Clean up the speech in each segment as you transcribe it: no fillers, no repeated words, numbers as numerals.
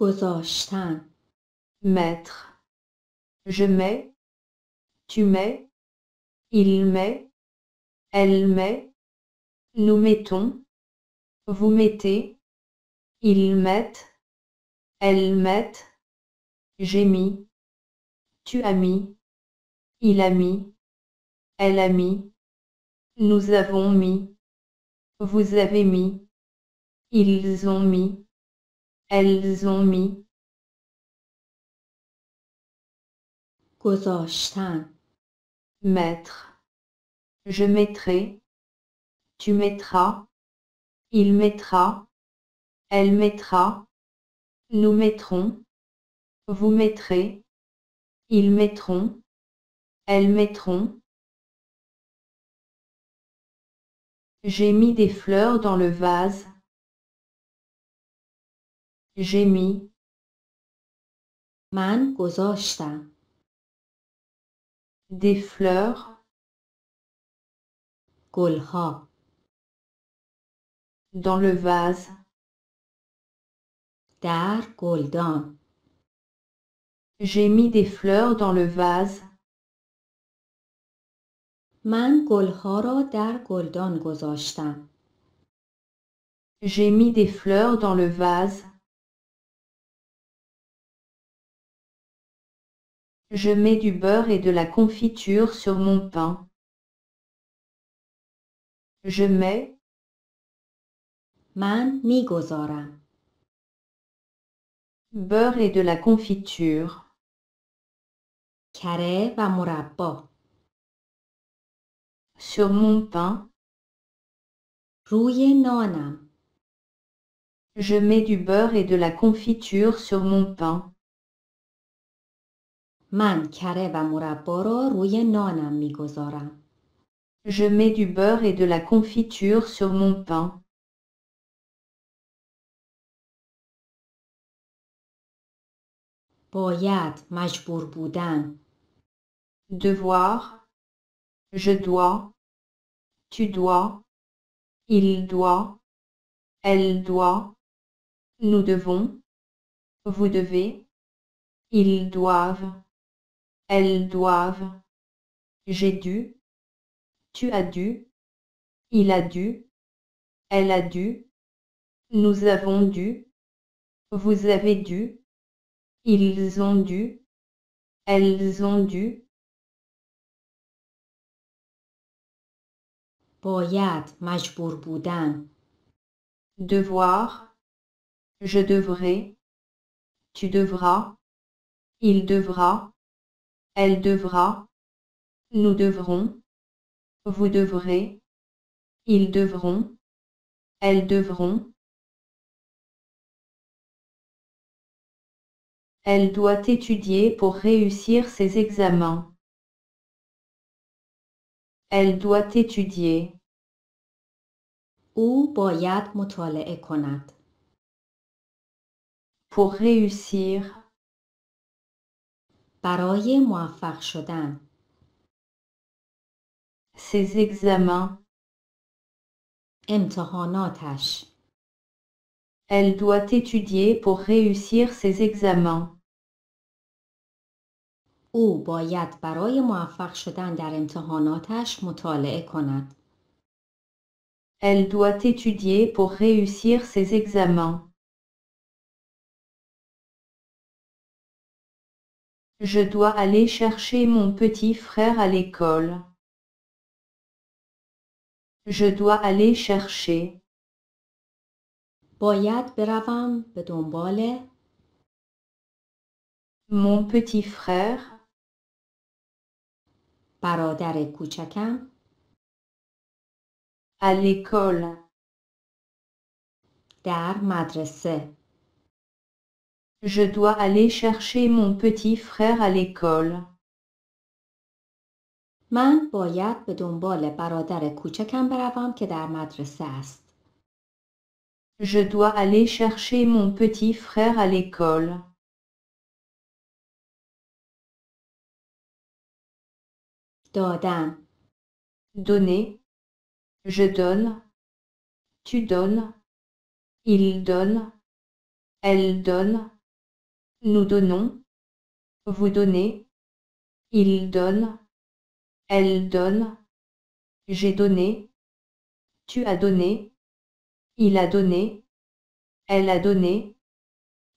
گذاشتن mettre. Je mets, tu mets, il met, elle met, nous mettons, vous mettez, ils mettent, elles mettent, j'ai mis, tu as mis, il a mis, elle a mis, nous avons mis, vous avez mis, ils ont mis, elles ont mis. گذاشتن Mettre. Je mettrai, tu mettras, il mettra, elle mettra, nous mettrons, vous mettrez, ils mettront, elles mettront. J'ai mis des fleurs dans le vase. J'ai mis, من گذاشتم des fleurs, گلها dans le vase. در گلدان J'ai mis des fleurs dans le vase. من گلها را در گلدان گذاشتم J'ai mis des fleurs dans le vase. Je mets du beurre et de la confiture sur mon pain. Je mets, من میگذارم beurre et de la confiture. کره و مربا Sur mon pain. روی نانم Je mets du beurre et de la confiture sur mon pain. من کره و مربا را روی نانم میگذارم Je mets du beurre et de la confiture sur mon pain. باید مجبور بودن Devoir. Je dois. Tu dois. Il doit. Elle doit. Nous devons. Vous devez. Ils doivent. Elles doivent. J'ai dû. Tu as dû. Il a dû. Elle a dû. Nous avons dû. Vous avez dû. Ils ont dû. Elles ont dû. باید مجبور بودن Devoir. Je devrai. Tu devras. Il devra. Elle devra. Nous devrons. Vous devrez. Ils devront. Elles devront. Elle doit étudier pour réussir ses examens. Elle doit étudier. او باید مطالعه کند Pour réussir. برای موفق شدن Ses examens. امتحاناتش Elle doit étudier pour réussir ses examens. او باید برای موفق شدن در امتحاناتش مطالعه کند Elle doit étudier pour réussir ses examens. Je dois aller chercher mon petit frère à l'école. Je dois aller chercher. باید بروم به دنبال Mon petit frère. برادر کوچکم À l'école. در مدرسه Je dois aller chercher mon petit frère à l'école. من باید به دنبال برادر کوچکم بروم که در مدرسه است Je dois aller chercher mon petit frère à l'école. دادن Donner. Je donne. Tu donnes. Il donne. Elle donne. Nous donnons. Vous donnez. Il donne. Elle donne. J'ai donné. Tu as donné. Il a donné. Elle a donné.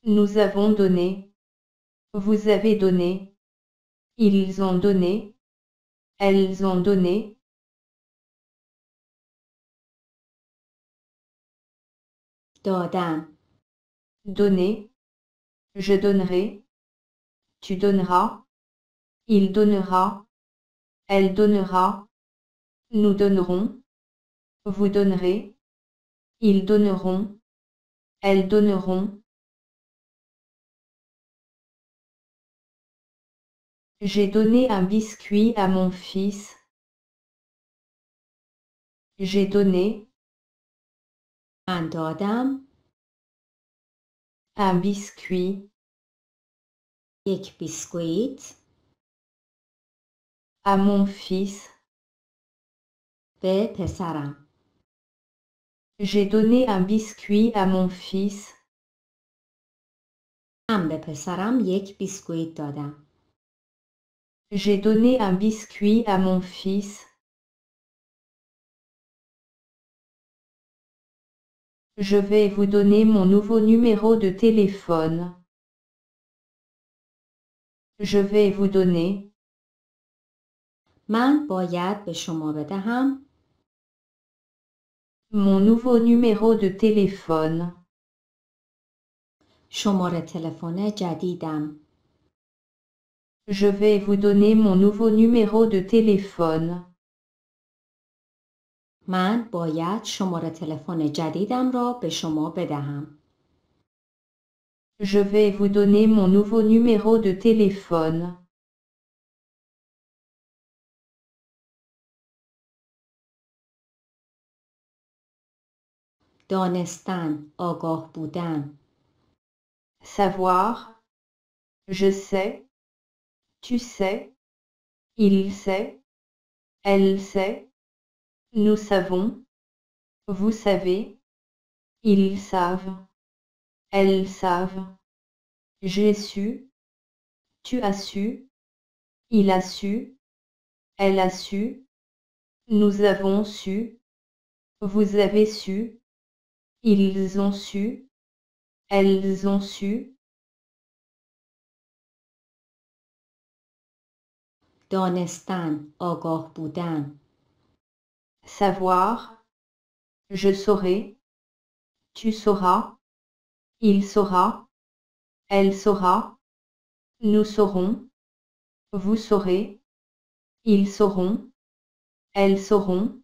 Nous avons donné. Vous avez donné. Ils ont donné. Elles ont donné. دادن Donner. Je donnerai. Tu donneras. Il donnera. Elle donnera. Nous donnerons. Vous donnerez. Ils donneront. Elles donneront. J'ai donné un biscuit à mon fils. J'ai donné. من دادم Un biscuit. یک بیسکویت À mon fils. به پسرم. J'ai donné un biscuit à mon fils. من به پسرم یک بیسکویت دادم. J'ai donné un biscuit à mon fils. Je vais vous donner mon nouveau numéro de téléphone. Je vais vous donner. من باید به شما بدهم Mon nouveau numéro de téléphone. شماره تلفن جدیدم. Je vais vous donner mon nouveau numéro de téléphone. من باید شماره تلفن جدیدم را به شما بدهم. Je vais vous donner mon nouveau numéro de téléphone. دانستن، آگاه بودن. Savoir. Je sais. Tu sais. Il sait. Elle sait. Nous savons. Vous savez. Ils savent. Elles savent. J'ai su. Tu as su. Il a su. Elle a su. Nous avons su. Vous avez su. Ils ont su. Elles ont su. دانستن، آگاه بودن. Savoir. Je saurai. Tu sauras. Il saura. Elle saura. Nous saurons. Vous saurez. Ils sauront. Elles sauront.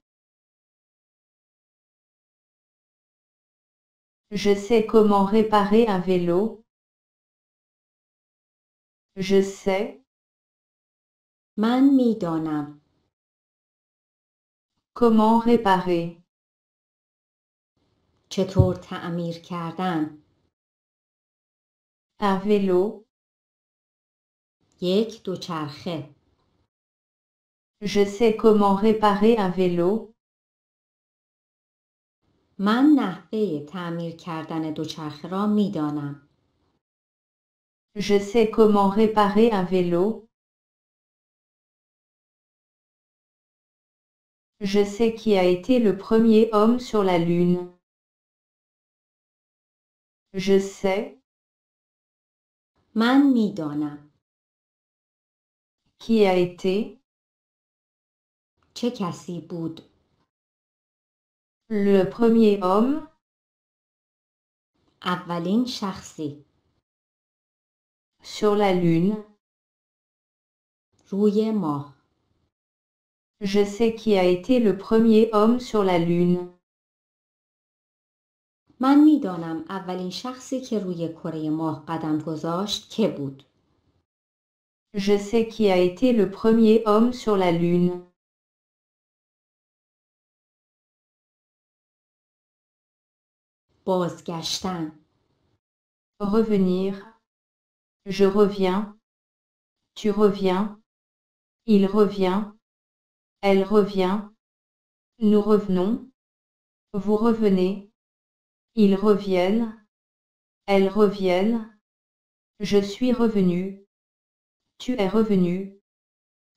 Je sais comment réparer un vélo. Je sais. من میدانم. Comment réparer. چطور تعمیر کردن. Un vélo. یک دوچرخه. Je sais comment réparer un vélo. من نحوه تعمیر کردن دوچرخه را میدانم. Je sais comment réparer un vélo. Je sais qui a été le premier homme sur la Lune. Je sais. من میدانم. Qui a été. چه کسی بود. Le premier homme. اولین شخصی. Sur la Lune. روی ماه. Je sais qui a été le premier homme sur la Lune. من میدانم اولین شخصی که روی کره ماه قدم گذاشت که بود. Je sais qui a été le premier homme sur la Lune. بازگشتن. Revenir. Je reviens. Tu reviens. Il revient. Elle revient. Nous revenons. Vous revenez. Ils reviennent. Elles reviennent. Je suis revenu. Tu es revenu.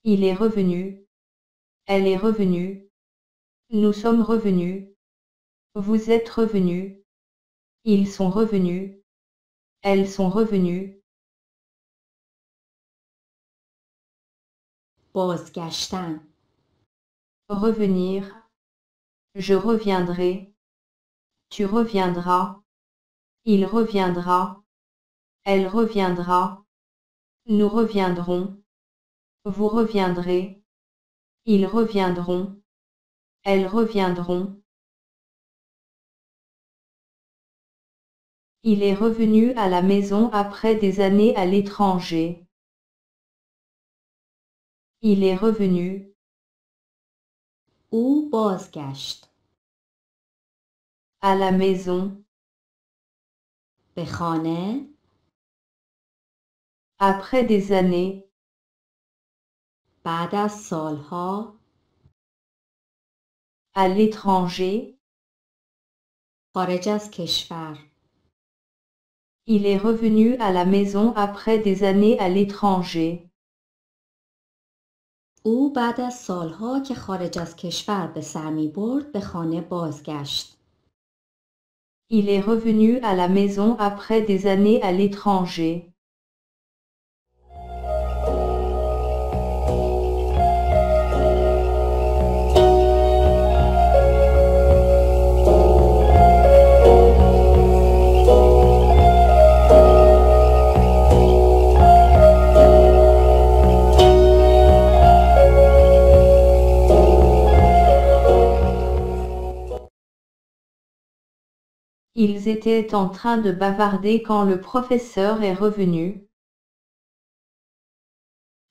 Il est revenu. Elle est revenue. Nous sommes revenus. Vous êtes revenus. Ils sont revenus. Elles sont revenues. بازگشتن. Revenir. Je reviendrai. Tu reviendras. Il reviendra. Elle reviendra. Nous reviendrons. Vous reviendrez. Ils reviendront. Elles reviendront. Il est revenu à la maison après des années à l'étranger. Il est revenu. او بازگشت. À la maison. به خانه. Après des années. بعد از سالها. À l'étranger. خارج از کشور. Il est revenu à la maison après des années à l'étranger. او بعد از سالها که خارج از کشور به سر می برد به خانه بازگشت. Il est revenu à la maison après des années à l'étranger. Ils étaient en train de bavarder quand le professeur est revenu.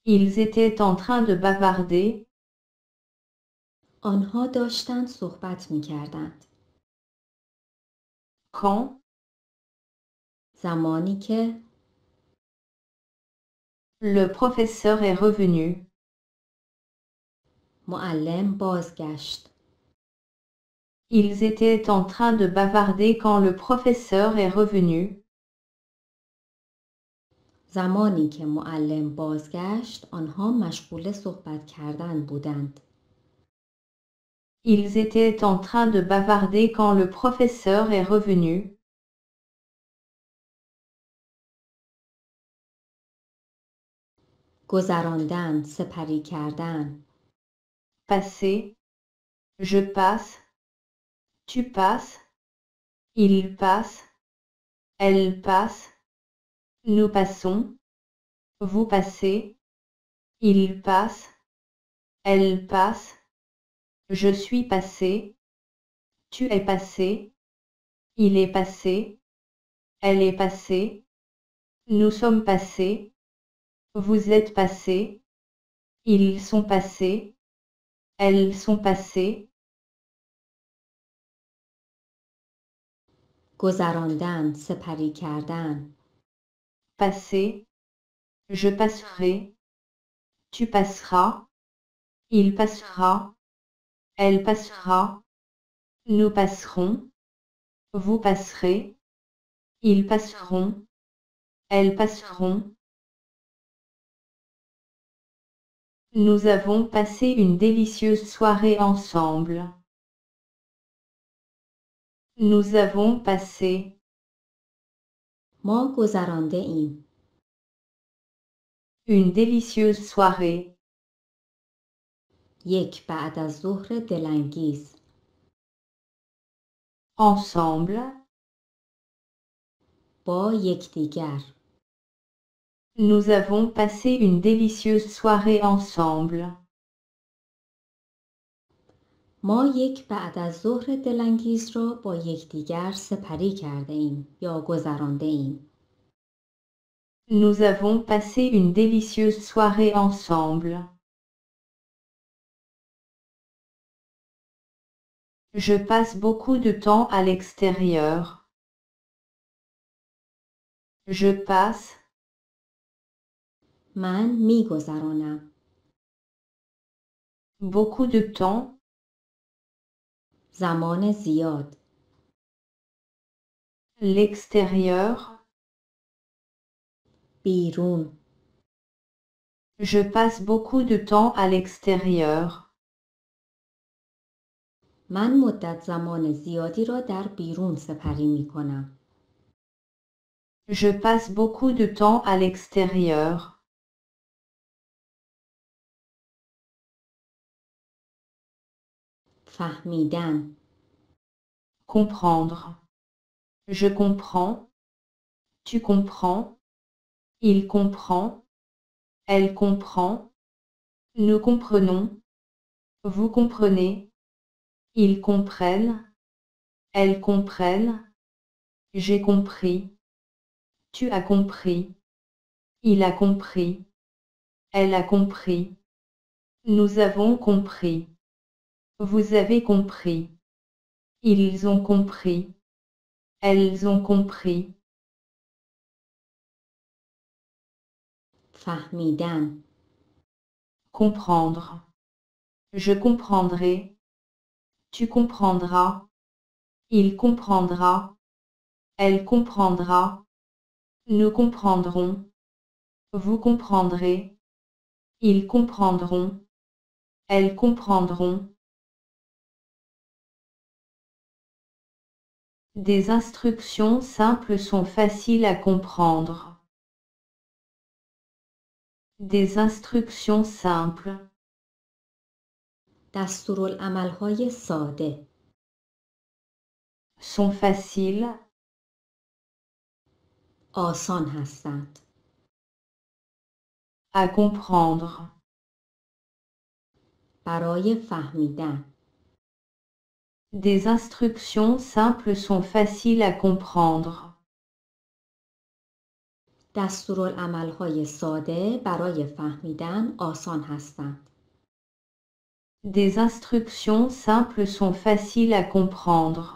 Ils étaient en train de bavarder. آنها داشتند صحبت می کردند. Quand? زمانی که Le professeur est revenu. معلم بازگشت. Ils étaient en train de bavarder quand le professeur est revenu. زمانی که معلم بازگشت آنها مشغول صحبت کردن بودند. Ils étaient en train de bavarder quand le professeur est revenu. گذراندن، سپری کردن. Passer. Je passe. Tu passes. Il passe. Elle passe. Nous passons. Vous passez. Il passe. Elle passe. Je suis passé. Tu es passé. Il est passé. Elle est passée. Nous sommes passés. Vous êtes passés. Ils sont passés. Elles sont passées. گذراندن، سپری کردن. Passer. Je passerai. Tu passeras. Il passera. Elle passera. Nous passerons. Vous passerez. Ils passeront. Elles passeront. Nous avons passé une délicieuse soirée ensemble. Nous avons passé. ما گذرانده ایم. Une délicieuse soirée. یک بعد از ظهر دلانگیز. Ensemble. با یکدیگر. Nous avons passé une délicieuse soirée ensemble. ما یک بعد از ظهر دلانگیز را با یکدیگر سپری کرده ایم یا گذرانده ایم. Nous avons passé une délicieuse soirée ensemble. Je passe beaucoup de temps à l'extérieur. Je passe. من میگذرانم. Beaucoup de temps. زمان زیاد. L'extérieur. بیرون. Je passe beaucoup de temps à l'extérieur. من مدت زمان زیادی را در بیرون سپری می کنم. Je passe beaucoup de temps à l'extérieur. فهمیدن. Comprendre. Je comprends. Tu comprends. Il comprend. Elle comprend. Nous comprenons. Vous comprenez. Ils comprennent. Elles comprennent. J'ai compris. Tu as compris. Il a compris. Elle a compris. Nous avons compris. Vous avez compris. Ils ont compris. Elles ont compris. فهمیدن. Comprendre. Je comprendrai. Tu comprendras. Il comprendra. Elle comprendra. Nous comprendrons. Vous comprendrez. Ils comprendront. Elles comprendront. Des instructions simples sont faciles à comprendre. Des instructions simples. دستورالعمل‌های ساده. Sont faciles. آسان هستند. À comprendre. برای فهمیدن. Des instructions simples sont faciles à comprendre. دستورالعمل‌های ساده برای فهمیدن آسان هستند. Des instructions simples sont faciles à comprendre.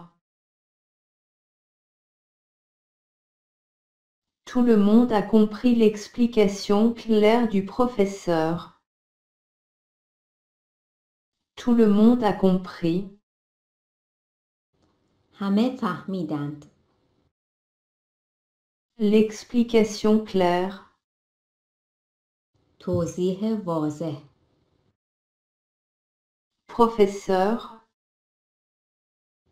Tout le monde a compris l'explication claire du professeur. Tout le monde a compris. همه فهمیدند. L'explication claire. توضیح واضح. Professeur.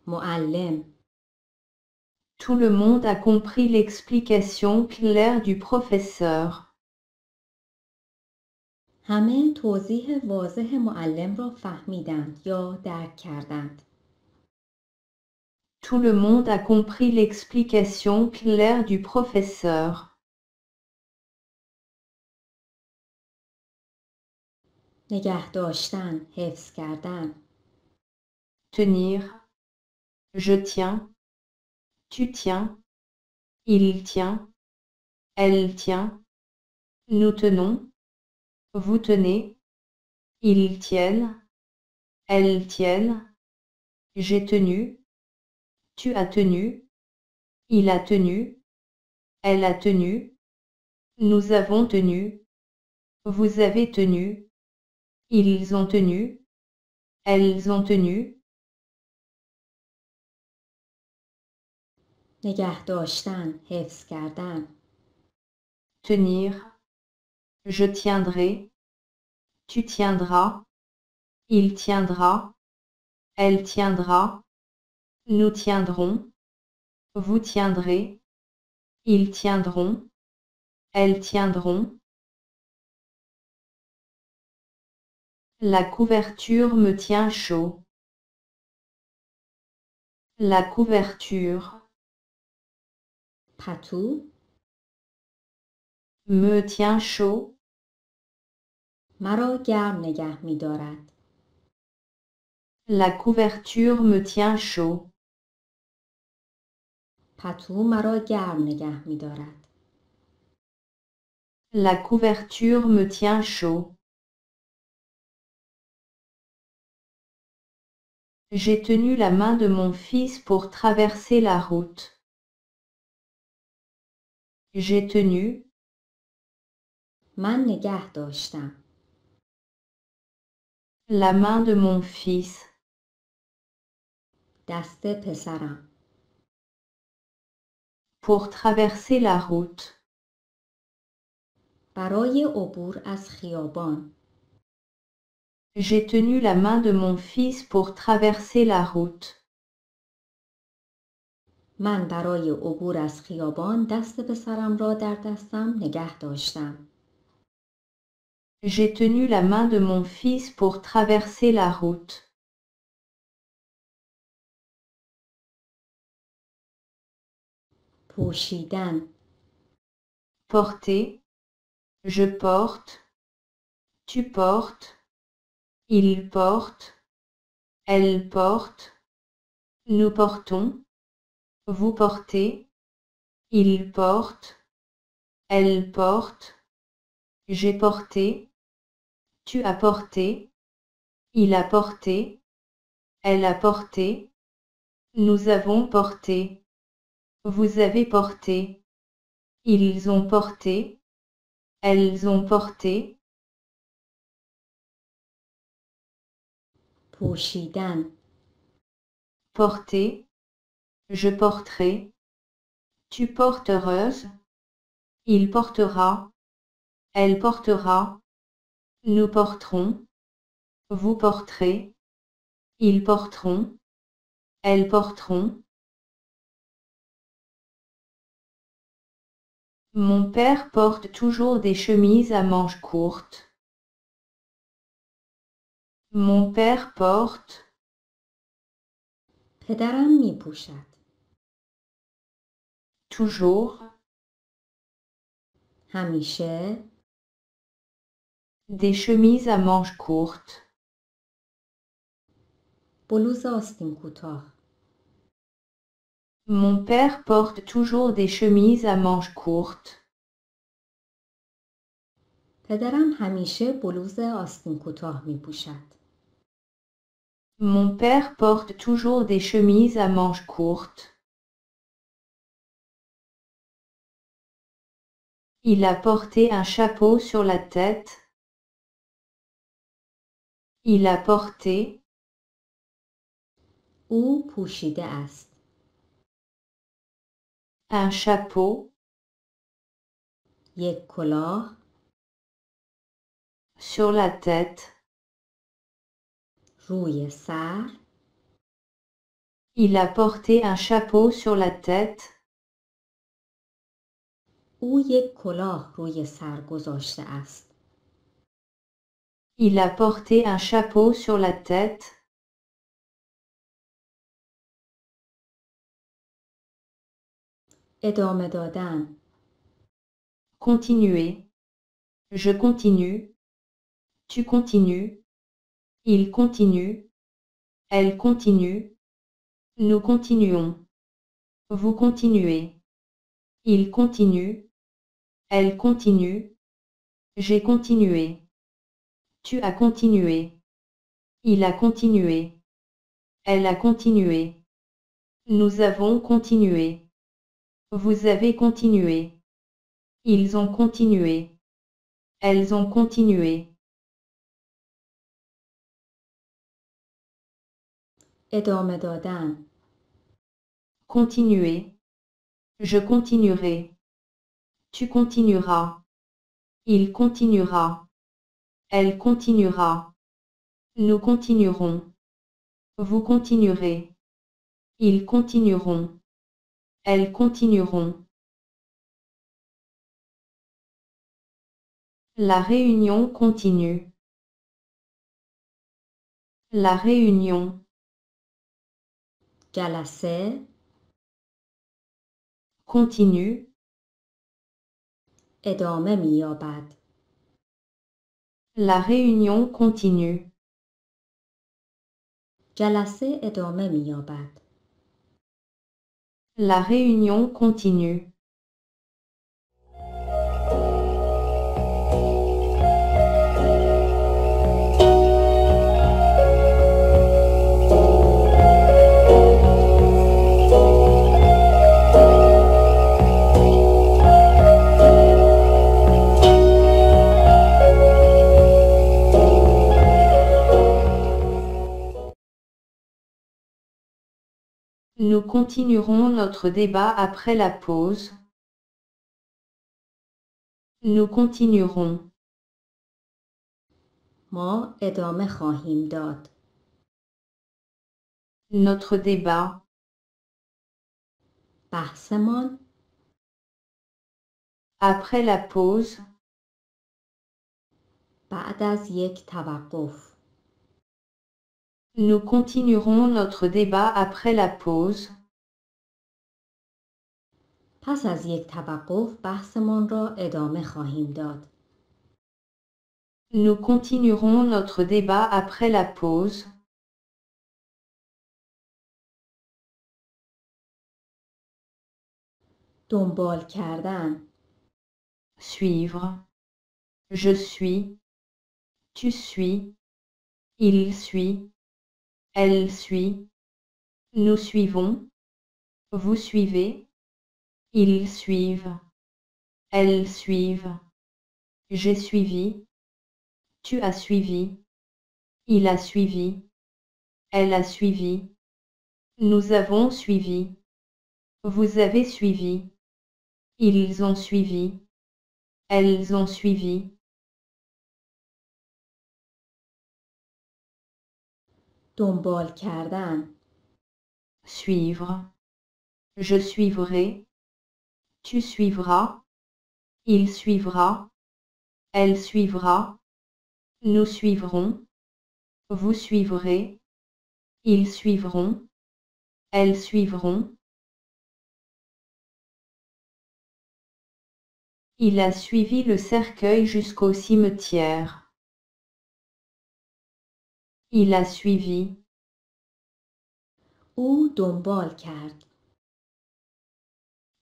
معلم. Tout le monde a compris l'explication claire du professeur. همه توضیح واضح معلم را فهمیدند یا درک کردند. Tout le monde a compris l'explication claire du professeur. نگه داشتن، حفظ کردن. Tenir. Je tiens. Tu tiens. Il tient. Elle tient. Nous tenons. Vous tenez. Ils tiennent. Elles tiennent. J'ai tenu. Tu as tenu. Il a tenu. Elle a tenu. Nous avons tenu. Vous avez tenu. Ils ont tenu. Elles ont tenu. نگه داشتن، حفظ کردن. Tenir. Je tiendrai. Tu tiendras. Il tiendra. Elle tiendra. Nous tiendrons. Vous tiendrez. Ils tiendront. Elles tiendront. La couverture me tient chaud. La couverture. پتو. Me tient chaud. مرا گرم نگه می دارد. La couverture me tient chaud. پتو مرا گرم نگه می دارد. La couverture me tient chaud. J'ai tenu la main de mon fils pour traverser la route. J'ai tenu. من نگه داشتم. La main de mon fils. دست پسرم. Pour traverser la route. برای عبور از خیابان. J'ai tenu la main de mon fils pour traverser la route. من برای عبور از خیابان دست پسرم را در دستم نگه داشتم. J'ai tenu la main de mon fils pour traverser la route. پوشیدن. Porter. Je porte. Tu portes. Il porte. Elle porte. Nous portons. Vous portez. Il porte. Elle porte. J'ai porté. Tu as porté. Il a porté. Elle a porté. Nous avons porté. Vous avez porté. Ils ont porté. Elles ont porté. پوشیدن. Porter. Je porterai. Tu porteras. Il portera. Elle portera. Nous porterons. Vous porterez. Ils porteront. Elles porteront. Mon père porte toujours des chemises à manches courtes. Mon père porte. پدرم می پوشد. Toujours. همیشه. Des chemises à manches courtes. بلوز آستین کوتاه. Mon père porte toujours des chemises à manches courtes. پدرم همیشه بلوز آستین کوتاه می پوشد. Mon père porte toujours des chemises à manches courtes. Il a porté un chapeau sur la tête. Il a porté. او پوشیده است. Un chapeau. یک کلاه. Sur la tête. روی سر. Il a porté un chapeau sur la tête. او یک کلاه روی سر گذاشته است. Il a porté un chapeau sur la tête. ادامه دادن. Continuer. Je continue. Tu continues. Il continue. Elle continue. Nous continuons. Vous continuez. Il continue. Elle continue. J'ai continué. Tu as continué. Il a continué. Elle a continué. Nous avons continué. Vous avez continué. Ils ont continué. Elles ont continué. ادامه دادن. Continuer. Je continuerai. Tu continueras. Il continuera. Elle continuera. Nous continuerons. Vous continuerez. Ils continueront. Elles continueront. La réunion continue. La réunion. جلسه. Continue. ادامه می یابد. La réunion continue. جلسه ادامه می یابد. La réunion continue. Nous continuerons notre débat après la pause. Nous continuerons. ما ادامه خواهیم داد. Notre débat. بحثمان Après la pause. بعد از یک توقف. Nous continuerons notre débat après la pause. پس از یک توقف بحثمان را ادامه خواهیم داد. Nous continuerons notre débat après la pause. دنبال کردن. Suivre. Je suis. Tu suis. Il suit. Elle suit. Nous suivons. Vous suivez. Ils suivent. Elles suivent. J'ai suivi. Tu as suivi. Il a suivi. Elle a suivi. Nous avons suivi. Vous avez suivi. Ils ont suivi. Elles ont suivi. دنبال کردن. Suivre. Je suivrai. Tu suivras. Il suivra. Elle suivra. Nous suivrons. Vous suivrez. Ils suivront. Elles suivront. Il a suivi le cercueil jusqu'au cimetière. Il a suivi. او دنبال کرد.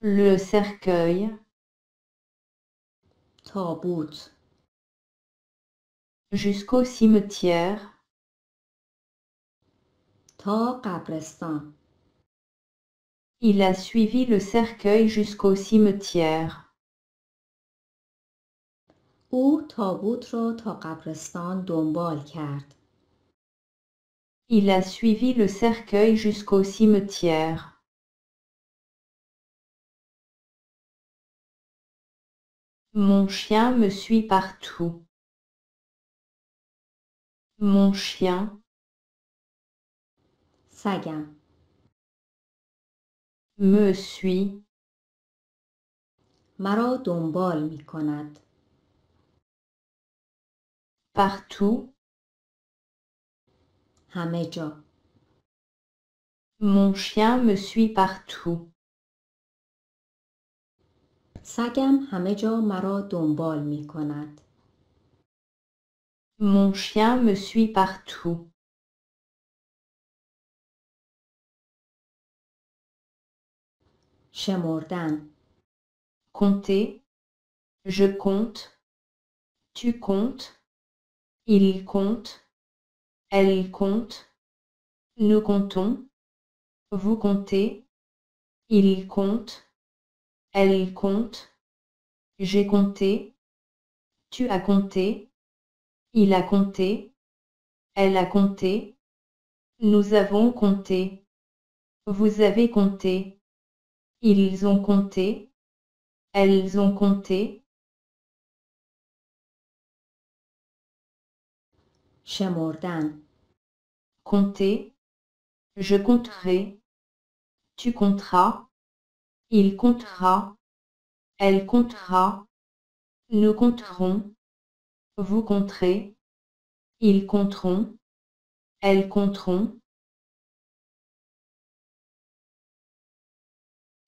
Le cercueil. تابوت. Jusqu'au cimetière. تا قبرستان. Il a suivi le cercueil jusqu'au cimetière. او تابوت را تا قبرستان دنبال کرد. Il a suivi le cercueil jusqu'au cimetière. Mon chien me suit partout. Mon chien. سگم. Me suit. مرا دنبال می کند. Partout. همه جا. Mon chien me suit partout. سگم همه جا مرا دنبال می کند. Mon chien me suit partout. شمردن. Compter. Je compte. Tu comptes. Il compte. Elle compte. Nous comptons. Vous comptez. Il compte. Elle compte. J'ai compté. Tu as compté. Il a compté. Elle a compté. Nous avons compté. Vous avez compté. Ils ont compté. Elles ont compté. شمردن. Compter. Je compterai. Tu compteras. Il comptera. Elle comptera. Nous compterons. Vous compterez. Ils compteront. Elles compteront.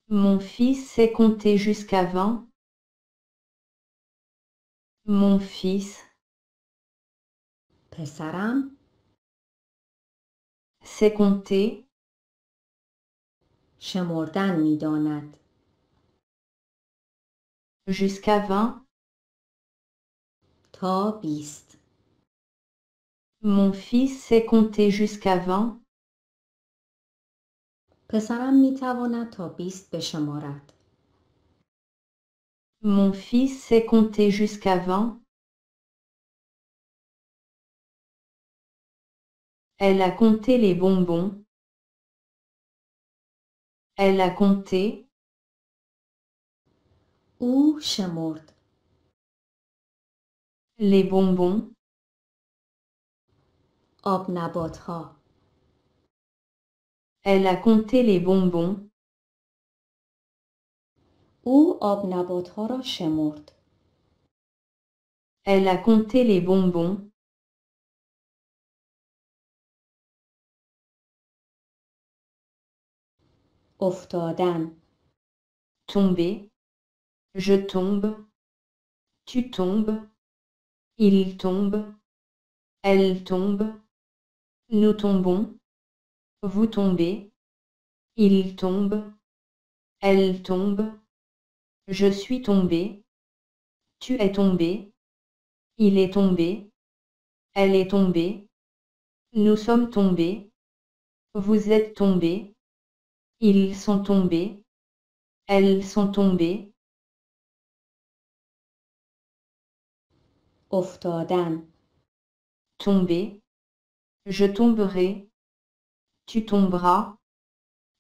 Mon fils sait compter jusqu'à 20. Mon fils. پسرم Sait compter. شمردن می داند. Jusqu'à 20. تا 20. Mon fils sait compter jusqu'à 20. پسرم می تواند تا 20 بشمارد. Mon fils sait compter jusqu'à 20. Elle a compté les bonbons. Elle a compté. او شمرد. Les bonbons. آب نباتها. Elle a compté les bonbons. او آب نباتها را شمرد. Elle a compté les bonbons. افتادن. Tomber. Je tombe. Tu tombes. Il tombe. Elle tombe. Nous tombons. Vous tombez. Il tombe. Elle tombe. Je suis tombé. Tu es tombé. Il est tombé. Elle est tombée. Nous sommes tombés. Vous êtes tombés. Ils sont tombés. Elles sont tombées. افتادن. Tomber. Je tomberai. Tu tomberas.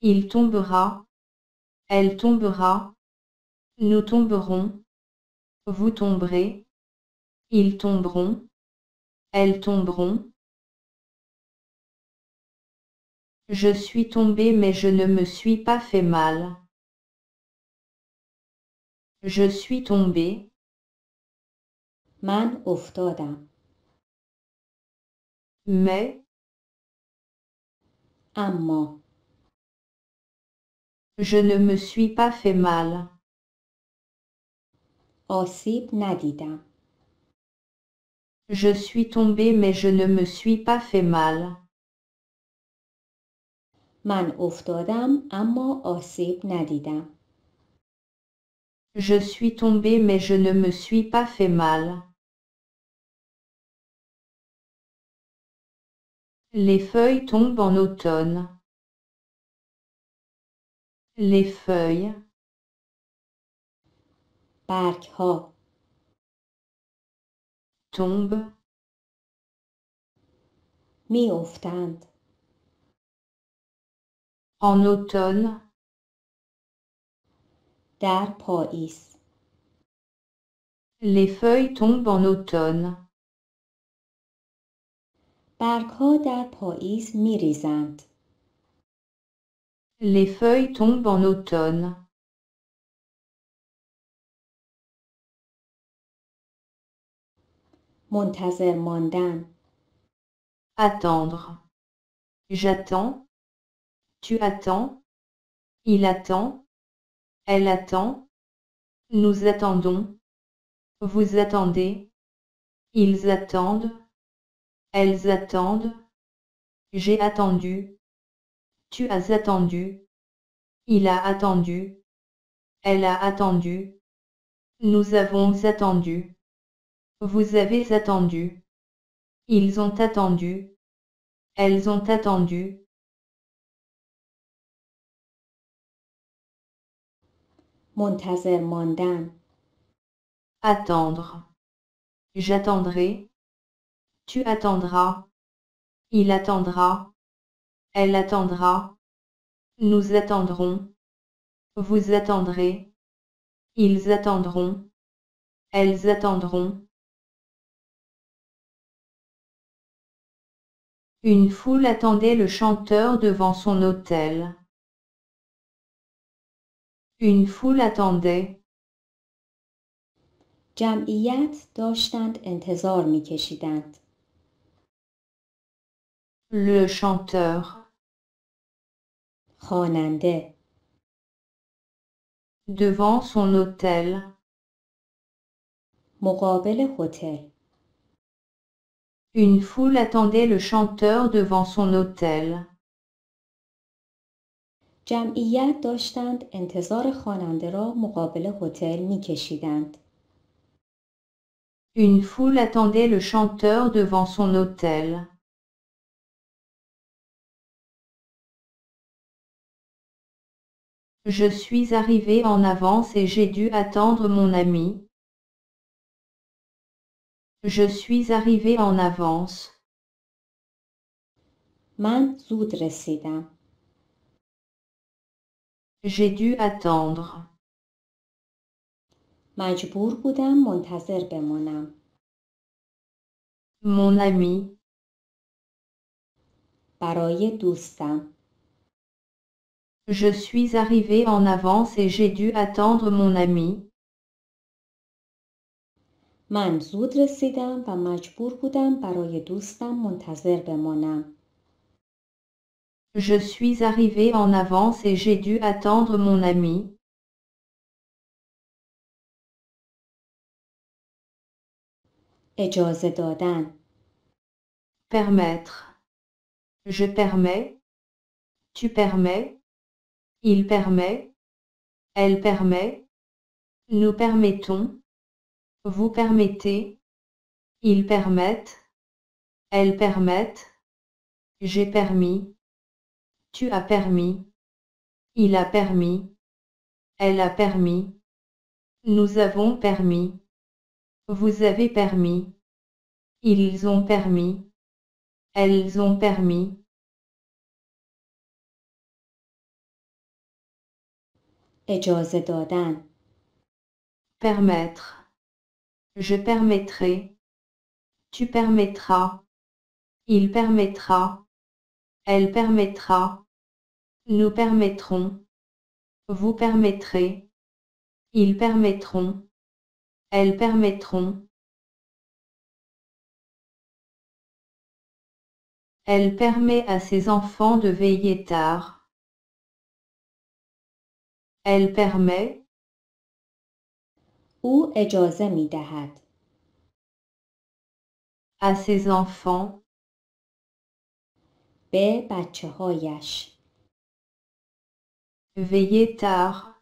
Il tombera. Elle tombera. Nous tomberons. Vous tomberez. Ils tomberont. Elles tomberont. Je suis tombé mais je ne me suis pas fait mal. Je suis tombé. من افتادم. Mais. اما. Je ne me suis pas fait mal. آسیب ندیدم. Je suis tombé mais je ne me suis pas fait mal. من افتادم اما آسیب ندیدم. Je suis tombé mais je ne me suis pas fait mal. Les feuilles tombent en automne. Les feuilles. برگها. Tombent. می افتند. En automne. در پاییز. Les feuilles tombent en automne. برگها در پاییز می ریزند. Les feuilles tombent en automne. منتظر ماندن. Attendre. J'attends. Tu attends. Il attend. Elle attend. Nous attendons. Vous attendez. Ils attendent. Elles attendent. J'ai attendu. Tu as attendu. Il a attendu. Elle a attendu. Nous avons attendu. Vous avez attendu. Ils ont attendu. Elles ont attendu. منتظر ماندن. Attendre. J'attendrai. Tu attendras. Il attendra. Elle attendra. Nous attendrons. Vous attendrez. Ils attendront. Elles attendront. Une foule attendait le chanteur devant son hôtel. Une foule attendait. جمعیت داشتند انتظار می کشیدند. Le chanteur. خواننده. Devant son hôtel. مقابل هتل. Une foule attendait le chanteur devant son hôtel. جمعیت داشتند انتظار خواننده را مقابل هتل می کشیدند. Une foule attendait le chanteur devant son hôtel. Je suis arrivé en avance et j'ai dû attendre mon ami. Je suis arrivé en avance. من زود رسیدم. J'ai dû attendre. مجبور بودم منتظر بمانم. Mon ami. برای دوستم. Je suis arrivé en avance et j'ai dû attendre mon ami. من زود رسیدم و مجبور بودم برای دوستم منتظر بمانم. Je suis arrivé en avance et j'ai dû attendre mon ami. اجازه دادن. Permettre. Je permets. Tu permets. Il permet. Elle permet. Nous permettons. Vous permettez. Ils permettent. Elles permettent. J'ai permis. Tu as permis. Il a permis. Elle a permis. Nous avons permis. Vous avez permis. Ils ont permis. Elles ont permis. اجازه دادن. Permettre. Je permettrai. Tu permettras. Il permettra. Elle permettra. Nous permettrons. Vous permettrez. Ils permettront. Elles permettront. Elle permet à ses enfants de veiller tard. Elle permet. او اجازه می دهد. À ses enfants. به بچه هایش. Veiller tard.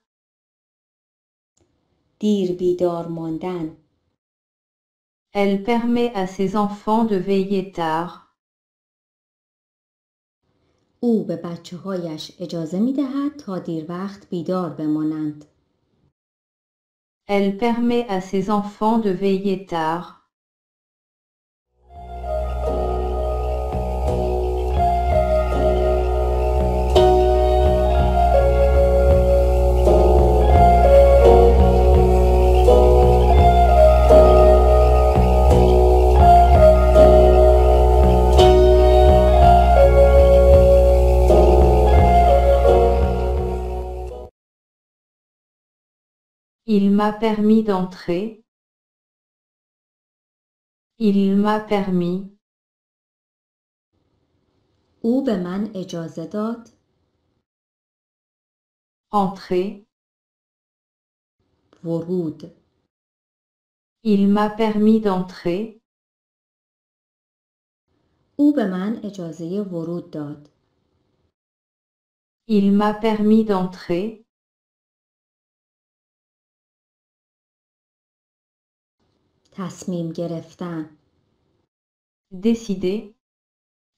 دیر بیدار ماندن. Elle permet à ses enfants de veiller tard. او به بچه هایش اجازه می دهد تا دیر وقت بیدار بمانند. Elle permet à ses enfants de veiller tard. Il m'a permis d'entrer. Il m'a permis. او به من اجازه داد. Entrer. ورود. Il m'a permis d'entrer. او به من اجازه ورود داد. Il m'a permis d'entrer. تصمیم گرفتن. Décider.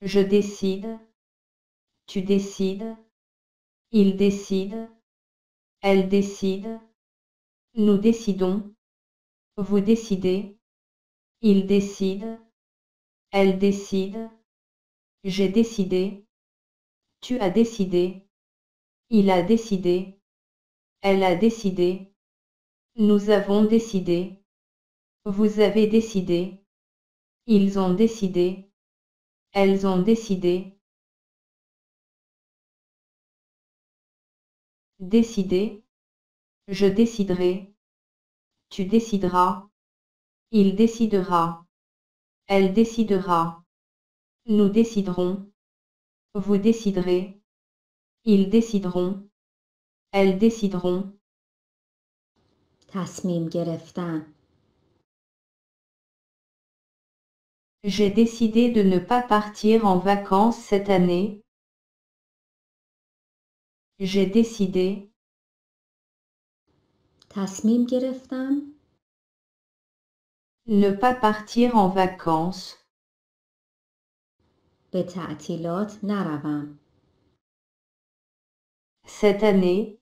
Je décide. Tu décides. Il décide. Elle décide. Nous décidons. Vous décidez. Il décide. Elle décide. J'ai décidé. Tu as décidé. Il a décidé. Elle a décidé. Nous avons décidé. Vous avez décidé. Ils ont décidé. Elles ont décidé. Décider. Je déciderai. Tu décideras. Il décidera. Elle décidera. Nous déciderons. Vous déciderez. Ils décideront. Elles décideront. تصمیم گرفتن. J'ai décidé de ne pas partir en vacances cette année. J'ai décidé. تصمیم گرفتم. Ne pas partir en vacances. به تعطیلات نروم. Cette année.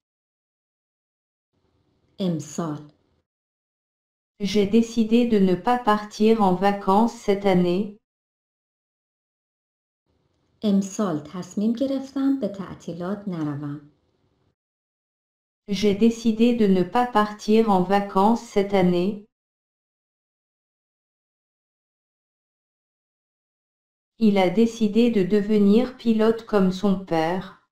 امسال. J'ai décidé de ne pas partir en vacances cette année. امسال تصمیم گرفتم به تعطیلات نروم. J'ai décidé de ne pas partir en vacances cette année. Il a décidé de devenir pilote comme son père.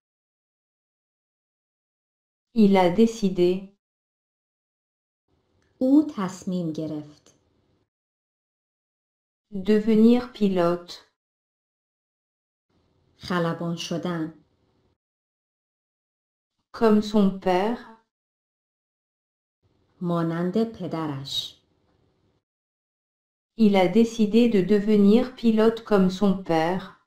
Il a décidé. او تصمیم گرفت. Devenir pilote. خلبان شدن. Comme son père. مانند پدرش. Il a décidé de devenir pilote comme son père.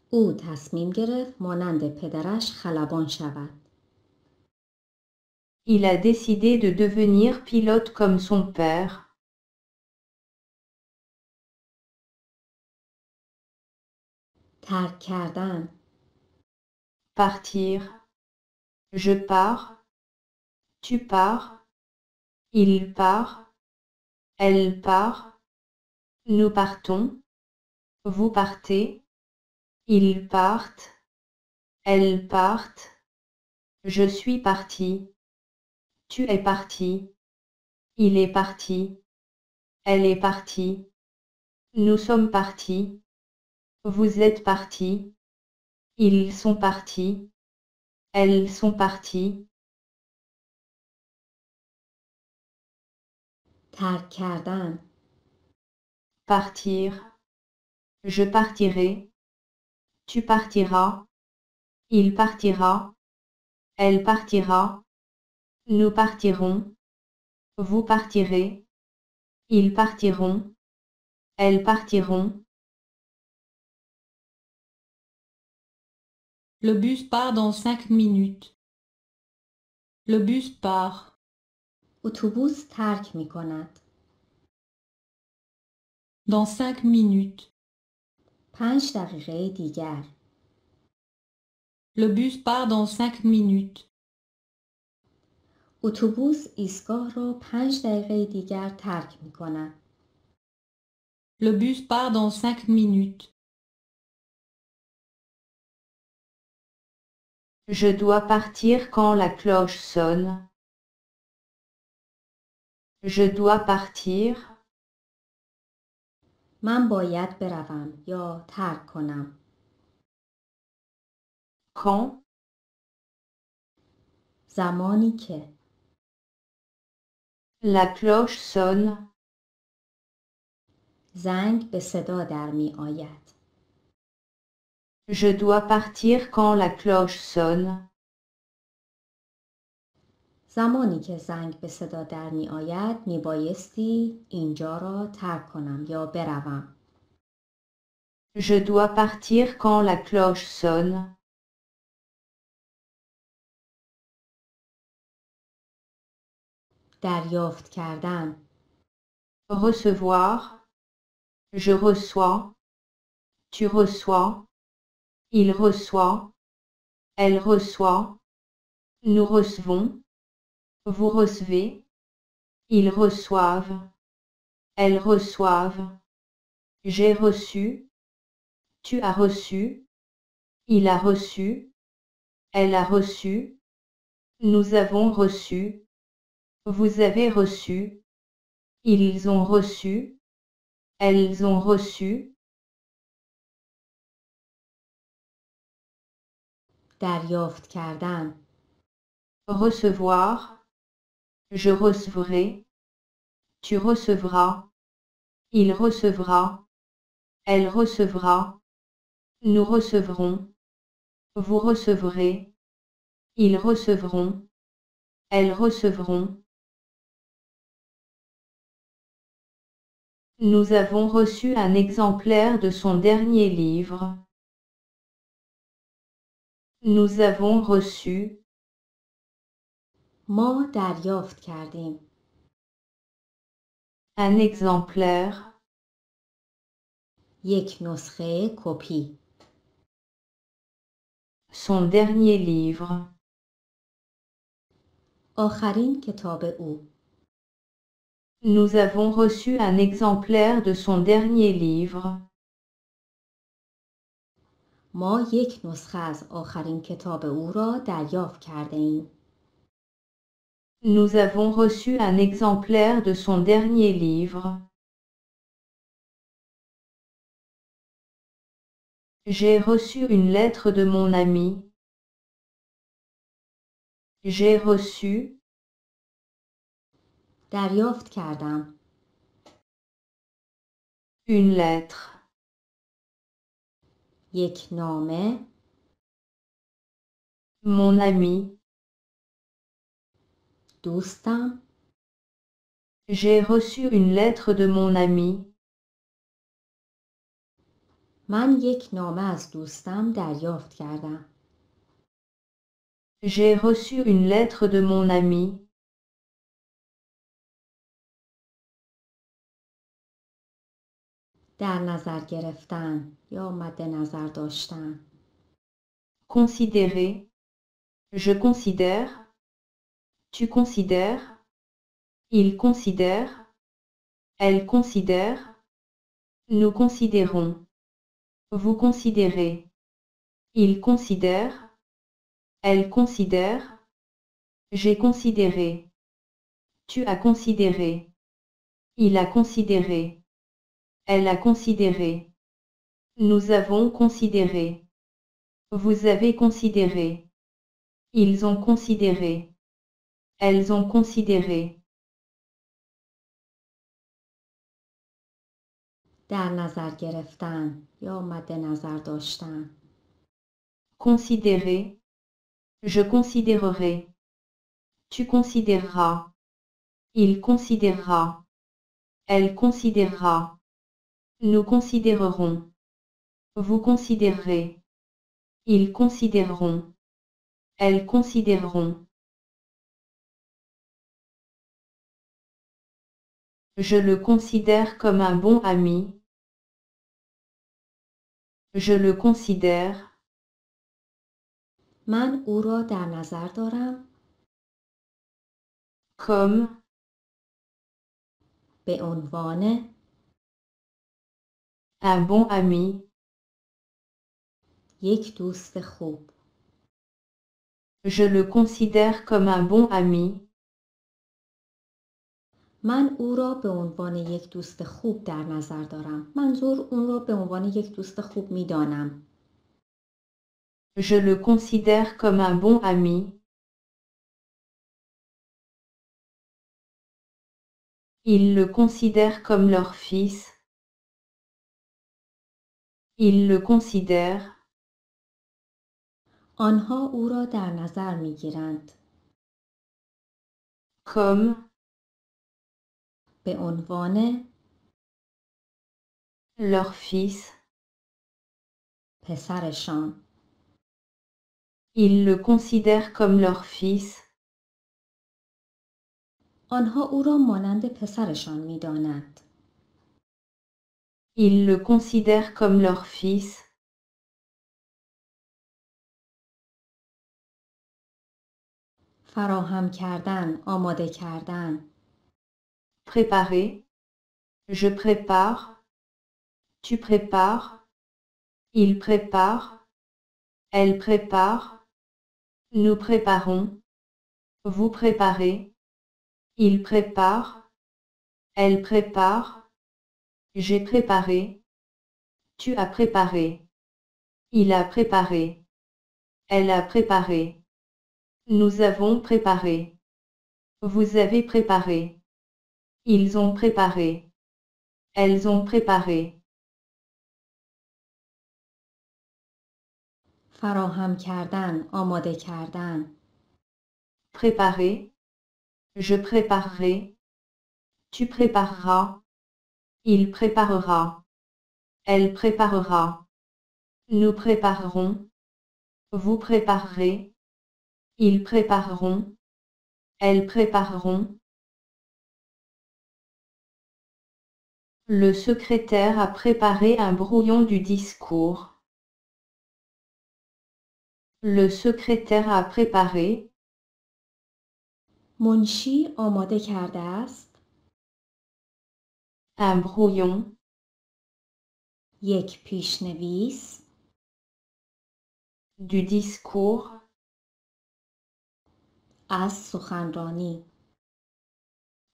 او تصمیم گرفت مانند پدرش خلبان شود. Il a décidé de devenir pilote comme son père. ترک کردن. Partir. Je pars. Tu pars. Il part. Elle part. Nous partons. Vous partez. Ils partent. Elles partent. Je suis parti. Tu es parti. Il est parti. Elle est partie. Nous sommes partis. Vous êtes partis. Ils sont partis. Elles sont parties. ترک کردن. Partir. Je partirai. Tu partiras. Il partira. Elle partira. Nous partirons. Vous partirez. Ils partiront. Elles partiront. Le bus part dans 5 minutes. Le bus part. اتوبوس ترک می کند. Dans 5 minutes. 5 دقیقه دیگر. Le bus part dans 5 minutes. اتوبوس ایستگاه را 5 دقیقه دیگر ترک می کند. Le bus part dans 5 minutes. Je dois partir quand la cloche sonne. Je dois partir. من باید بروم یا ترک کنم. Quand? زمانی که. La cloche sonne. زنگ به صدا در می آید. Je dois partir quand la cloche sonne. زمانی که زنگ به صدا در می آید می بایستی اینجا را ترک کنم یا بروم. Je dois partir quand la cloche sonne. دریافت کردن. Recevoir. Je reçois. Tu reçois. Il reçoit. Elle reçoit. Nous recevons. Vous recevez. Ils reçoivent. Elles reçoivent. J'ai reçu. Tu as reçu. Il a reçu. Elle a reçu. Nous avons reçu. Vous avez reçu. Ils ont reçu. Elles ont reçu. دریافت کردن. Recevoir. Je recevrai. Tu recevras. Il recevra. Elle recevra. Nous recevrons. Vous recevrez. Ils recevront. Elles recevront. Nous avons reçu un exemplaire de son dernier livre. Nous avons reçu. ما دریافت کردیم. Un exemplaire. یک نسخه کپی. Son dernier livre. آخرین کتاب او. Nous avons reçu un exemplaire de son dernier livre. ما یک نسخه از آخرین کتاب او را دریافت کرده ایم. Nous avons reçu un exemplaire de son dernier livre. J'ai reçu une lettre de mon ami. J'ai reçu. دریافت کردم. Une lettre. یک نامه. Mon ami. دوستم. J'ai reçu une lettre de mon ami. من یک نامه از دوستم دریافت کردم. J'ai reçu une lettre de mon ami. در نظر گرفتن یا مد نظر داشتن. Considérer. Je considère. Tu considères. Il considère. Elle considère. Nous considérons. Vous considérez. Il considère. Elle considère. J'ai considéré. Tu as considéré. Il a considéré. Elle a considéré. Nous avons considéré. Vous avez considéré. Ils ont considéré. Elles ont considéré. در نظر گرفتن یا مد نظر داشتن. Considérer. Je considérerai. Tu considéreras. Il considérera. Elle considérera. Nous considérerons. Vous considérerez. Ils considéreront. Elles considéreront. Je le considère comme un bon ami. Je le considère. من او را در نظر دارم. Comme. به عنوان. Un bon ami. یک دوست خوب. Je le considère comme un bon ami. من او را به عنوان یک دوست خوب در نظر دارم. منظور اون را به عنوان یک دوست خوب می دانم. Je le considère comme un bon ami. Ils le considèrent comme leur fils. Ils le considèrent. آنها او را در نظر می گیرند. Comme. به عنوان. Leur fils. پسرشان. Ils le considèrent comme leur fils. آنها او را مانند پسرشان می دانند. Ils le considèrent comme leur fils. فراهم کردن، آماده کردن. Préparer. Je prépare. Tu prépares. Il prépare. Elle prépare. Nous préparons. Vous préparez. Il prépare. Elle prépare. J'ai préparé. Tu as préparé. Il a préparé. Elle a préparé. Nous avons préparé. Vous avez préparé. Ils ont préparé. Elles ont préparé. فراهم کردن، آماده کردن. Préparer. Je préparerai. Tu prépareras. Il préparera. Elle préparera. Nous préparerons. Vous préparerez. Ils prépareront. Elles prépareront. Le secrétaire a préparé un brouillon du discours. Le secrétaire a préparé. منشی آماده کرده است. Un brouillon. یک پیشنویس. Du discours. از سخنرانی.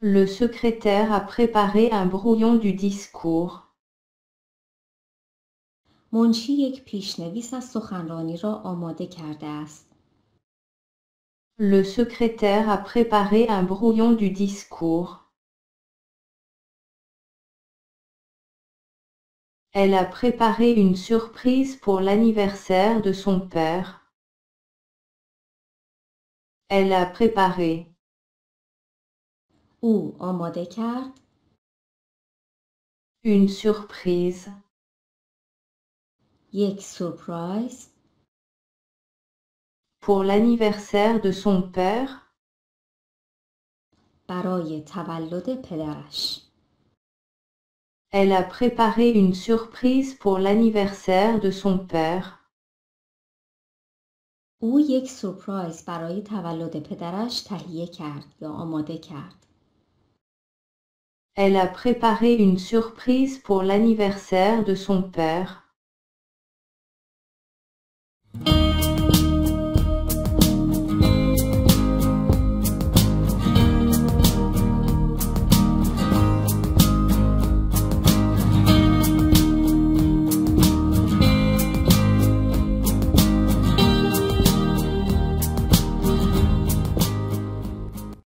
Le secrétaire a préparé un brouillon du discours. منشی یک پیشنویس از سخنرانی را آماده کرده است. Le secrétaire a préparé un brouillon du discours. Elle a préparé une surprise pour l'anniversaire de son père. Elle a préparé. او آماده کرد. Une surprise. یک سورپرایز. Pour l'anniversaire de son père. برای تولد پدرش. Elle a préparé une surprise pour l'anniversaire de son père. او یک سورپرایز برای تولد پدرش تهیه کرد یا آماده کرد. Elle a préparé une surprise pour l'anniversaire de son père.